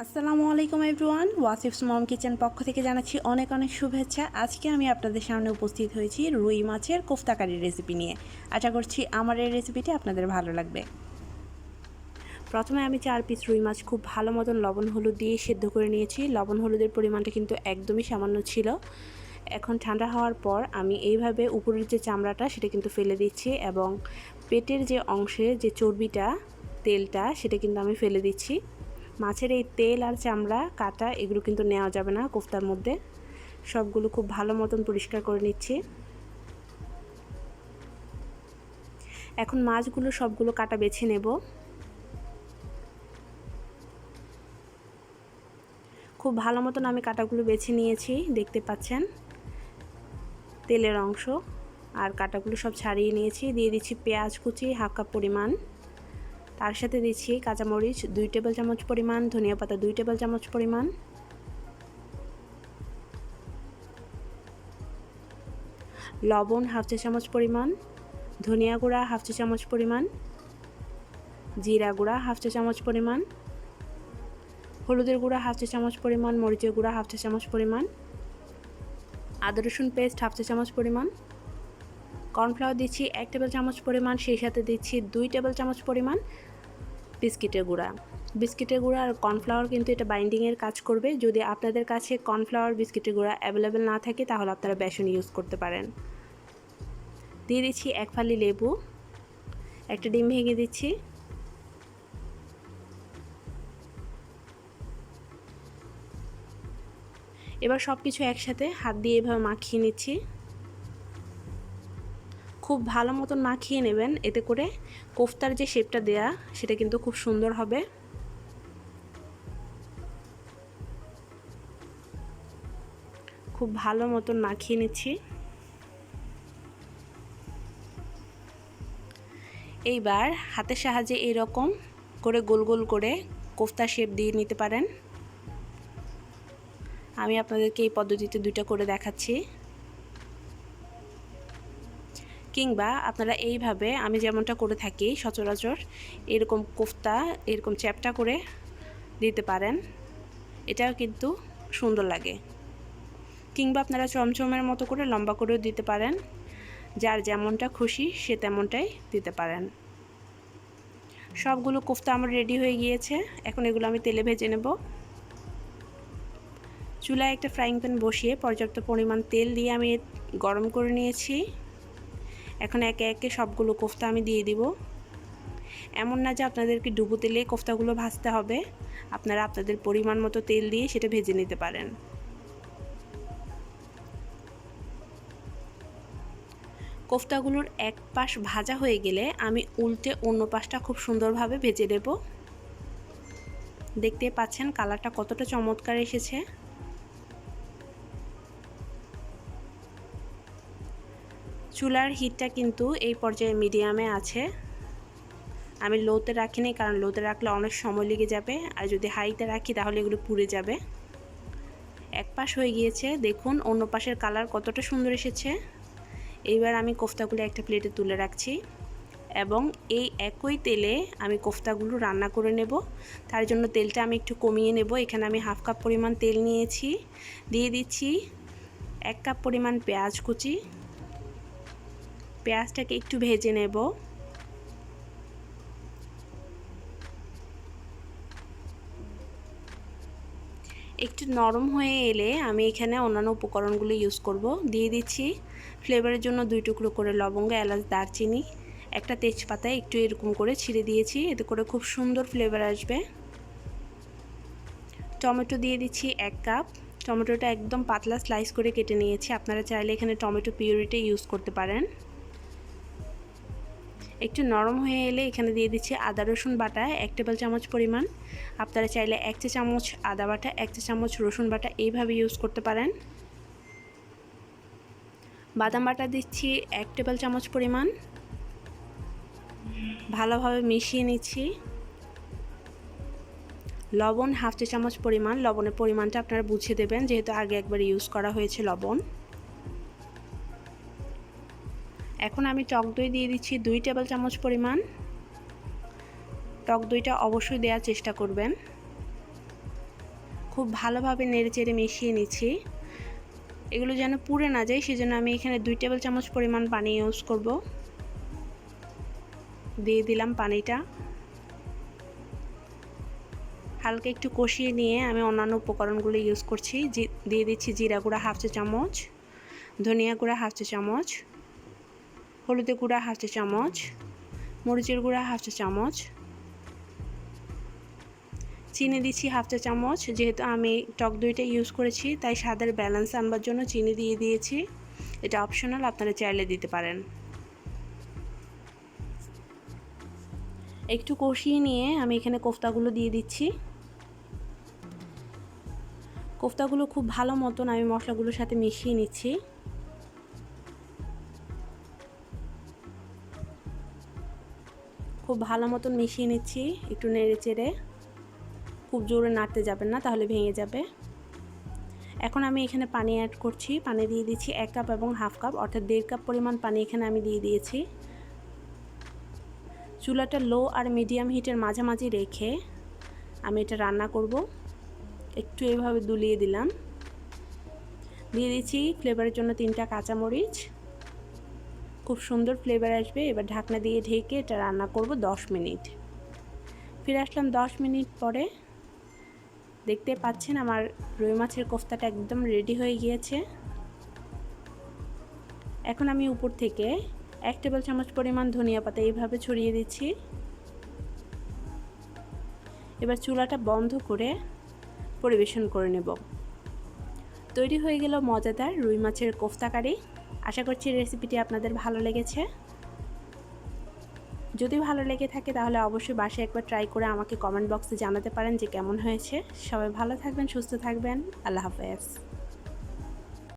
আসসালামু আলাইকুম এভরিওয়ান, ওয়াসিফস মম কিচেন পক্ষ থেকে জানাচ্ছি অনেক অনেক শুভেচ্ছা। আজকে আমি আপনাদের সামনে উপস্থিত হয়েছি রুই মাছের কোফতা কারির রেসিপি নিয়ে। আশা করছি আমার এই রেসিপিটি আপনাদের ভালো লাগবে। প্রথমে আমি 4 পিস রুই মাছ খুব ভালো মতন লবণ হলুদ দিয়ে সেদ্ধ করে নিয়েছি। লবণ হলুদের পরিমাণটা কিন্তু একদমই সামান্য ছিল। এখন ঠান্ডা হওয়ার পর আমি এইভাবে উপরের যে চামড়াটা সেটা কিন্তু ফেলে দিচ্ছি এবং পেটের যে অংশে যে চর্বিটা তেলটা সেটা কিন্তু আমি ফেলে দিচ্ছি। মাছের এই তেল আর চামড়া কাটা এগুলো কিন্তু নেওয়া যাবে না কোফতার মধ্যে। সবগুলো খুব ভালো মতন পরিষ্কার করে নিচ্ছি। এখন মাছগুলো সবগুলো কাটা বেছে নেব। খুব ভালো মতন আমি কাটাগুলো বেছে নিয়েছি, দেখতে পাচ্ছেন তেলের অংশ আর কাটাগুলো সব ছাড়িয়ে নিয়েছি। দিয়ে দিচ্ছি পেঁয়াজ কুচি হাফ কাপ পরিমাণ, তার সাথে দিচ্ছি কাঁচামরিচ 2 টেবিল চামচ পরিমাণ, ধনিয়া পাতা 2 টেবিল চামচ পরিমাণ, লবণ হাফ চা চামচ পরিমাণ, ধনিয়া গুঁড়া হাফ চা চামচ পরিমাণ, জিরা গুঁড়া হাফ চা চামচ পরিমাণ, হলুদের গুঁড়া হাফ চা চামচ পরিমাণ, মরিচের গুঁড়া হাফ চা চামচ পরিমাণ, আদা রসুন পেস্ট হাফ চা চামচ পরিমাণ, কর্নফ্লাওয়ার দিচ্ছি 1 টেবিল চামচ পরিমাণ, সেই সাথে দিচ্ছি 2 টেবিল চামচ পরিমাণ বিস্কিটের গুঁড়া। বিস্কিটের গুঁড়া আর কর্নফ্লাওয়ার কিন্তু এটা বাইন্ডিংয়ের কাজ করবে। যদি আপনাদের কাছে কর্নফ্লাওয়ার বিস্কিটের গুঁড়া অ্যাভেলেবেল না থাকে তাহলে আপনারা বেসন ইউজ করতে পারেন। দিয়ে দিচ্ছি 1 ফালি লেবু, একটা ডিম ভেঙে দিচ্ছি। এবার সব কিছু একসাথে হাত দিয়ে এভাবে মাখিয়ে নিচ্ছি। খুব ভালো মতন মাখিয়ে নেবেন, এতে করে কোফতার যে শেপটা দেয়া সেটা কিন্তু খুব সুন্দর হবে। খুব ভালো মতন মাখিয়ে নিচ্ছি। এইবার হাতের সাহায্যে এরকম করে গোল গোল করে কোফতা শেপ দিয়ে নিতে পারেন। আমি আপনাদেরকে এই পদ্ধতিতে 2টা করে দেখাচ্ছি। কিংবা আপনারা এইভাবে আমি যেমনটা করে থাকি সচরাচর এরকম কোফতা এরকম চ্যাপটা করে দিতে পারেন, এটাও কিন্তু সুন্দর লাগে। কিংবা আপনারা চমচমের মতো করে লম্বা করেও দিতে পারেন, যার যেমনটা খুশি সে তেমনটাই দিতে পারেন। সবগুলো কোফতা আমার রেডি হয়ে গিয়েছে। এখন এগুলো আমি তেলে ভেজে নেব। চুলায় একটা ফ্রাইং প্যান বসিয়ে পর্যাপ্ত পরিমাণ তেল দিয়ে আমি গরম করে নিয়েছি। এখন একে একে সবগুলো কোফতা আমি দিয়ে দিব। এমন না যে আপনাদেরকে ডুবো তেলে কোফতাগুলো ভাজতে হবে, আপনারা আপনাদের পরিমাণ মতো তেল দিয়ে সেটা ভেজে নিতে পারেন। কোফতাগুলোর এক পাশ ভাজা হয়ে গেলে আমি উল্টে অন্য পাশটা খুব সুন্দরভাবে ভেজে নেব। দেখতে পাচ্ছেন কালারটা কতটা চমৎকার এসেছে। চুলার হিটটা কিন্তু এই পর্যায়ে মিডিয়ামে আছে। আমি লোতে রাখিনি, কারণ লোতে রাখলে অনেক সময় লেগে যাবে, আর যদি হাইতে রাখি তাহলে এগুলো পুড়ে যাবে। এক পাশ হয়ে গিয়েছে, দেখুন অন্য পাশের কালার কতটা সুন্দর এসেছে। এইবার আমি কোফতাগুলো একটা প্লেটে তুলে রাখছি এবং এই একই তেলে আমি কোফতাগুলো রান্না করে নেব। তার জন্য তেলটা আমি একটু কমিয়ে নেব। এখানে আমি হাফ কাপ পরিমাণ তেল নিয়েছি, দিয়ে দিচ্ছি 1 কাপ পরিমাণ পেঁয়াজ কুচি। পেঁয়াজটাকে একটু ভেজে নেব। একটু নরম হয়ে এলে আমি এখানে অন্যান্য উপকরণগুলো ইউজ করব। দিয়ে দিচ্ছি ফ্লেভারের জন্য 2 টুকরো করে লবঙ্গ, এলাচ, দারচিনি, একটা তেজপাতা একটু এরকম করে ছিঁড়ে দিয়েছি, এতে করে খুব সুন্দর ফ্লেভার আসবে। টমেটো দিয়ে দিচ্ছি 1 কাপ। টমেটোটা একদম পাতলা স্লাইস করে কেটে নিয়েছি, আপনারা চাইলে এখানে টমেটো পিউরিটা ইউজ করতে পারেন। একটু নরম হয়ে এলে এখানে দিয়ে দিচ্ছি আদা রসুন বাটা 1 টেবিল চামচ পরিমাণ। আপনারা চাইলে 1 চা চামচ আদা বাটা, 1 চা চামচ রসুন বাটা এইভাবে ইউজ করতে পারেন। বাদাম বাটা দিচ্ছি 1 টেবিল চামচ পরিমাণ। ভালোভাবে মিশিয়ে নিচ্ছি। লবণ হাফ চা চামচ পরিমাণ। লবণের পরিমাণটা আপনারা বুঝে দেবেন, যেহেতু আগে একবার ইউজ করা হয়েছে লবণ। এখন আমি টক দই দিয়ে দিচ্ছি 2 টেবিল চামচ পরিমাণ। টক দইটা অবশ্যই দেওয়ার চেষ্টা করবেন। খুব ভালোভাবে নেড়েচেড়ে মিশিয়ে নিচ্ছি। এগুলো যেন পুড়ে না যায় সেজন্য আমি এখানে 2 টেবিল চামচ পরিমাণ পানি ইউজ করব। দিয়ে দিলাম পানিটা। হালকা একটু কষিয়ে নিয়ে আমি অন্যান্য উপকরণগুলো ইউজ করছি। দিয়ে দিচ্ছি জিরা গুঁড়া হাফ চা চামচ, ধনিয়া গুঁড়া হাফ চা চামচ, হলুদের গুঁড়া হাফ চা চামচ, মরিচের গুঁড়া হাফ চা চামচ, চিনি দিচ্ছি হাফ চা চামচ। যেহেতু আমি টক দইটা ইউজ করেছি তাই স্বাদের ব্যালেন্স আনবার জন্য চিনি দিয়ে দিয়েছি। এটা অপশনাল, আপনারা চাইলে দিতে পারেন। একটু কষিয়ে নিয়ে আমি এখানে কোফতাগুলো দিয়ে দিচ্ছি। কোফতাগুলো খুব ভালো মতন আমি মশলাগুলোর সাথে মিশিয়ে নিচ্ছি। খুব ভালো মতন মিশিয়ে নিচ্ছি, একটু নেড়ে চেড়ে। খুব জোরে নাড়তে যাবেন না, তাহলে ভেঙে যাবে। এখন আমি এখানে পানি অ্যাড করছি। পানি দিয়ে দিচ্ছি 1 কাপ এবং হাফ কাপ, অর্থাৎ 1.5 কাপ পরিমাণ পানি এখানে আমি দিয়ে দিয়েছি। চুলাটা লো আর মিডিয়াম হিটের মাঝামাঝি রেখে আমি এটা রান্না করব। একটু এভাবে দুলিয়ে দিলাম। দিয়ে দিচ্ছি ফ্লেভারের জন্য 3টা কাঁচামরিচ। খুব সুন্দর ফ্লেভার আসবে। এবার ঢাকনা দিয়ে ঢেকে এটা রান্না করব 10 মিনিট। ফিরে আসলাম 10 মিনিট পরে। দেখতে পাচ্ছেন আমার রুই মাছের কোফতাটা একদম রেডি হয়ে গিয়েছে। এখন আমি উপর থেকে 1 টেবিল চামচ পরিমাণ ধনিয়া পাতা এইভাবে ছড়িয়ে দিচ্ছি। এবার চুলাটা বন্ধ করে পরিবেশন করে নেব। তৈরি হয়ে গেল মজাদার রুই মাছের কোফতা কারি। আশা করছি রেসিপিটি আপনাদের ভালো লেগেছে। যদি ভালো লেগে থাকে তাহলে অবশ্যই বাসায় একবার ট্রাই করে আমাকে কমেন্ট বক্সে জানাতে পারেন যে কেমন হয়েছে। সবাই ভালো থাকবেন, সুস্থ থাকবেন। আল্লাহ হাফেজ।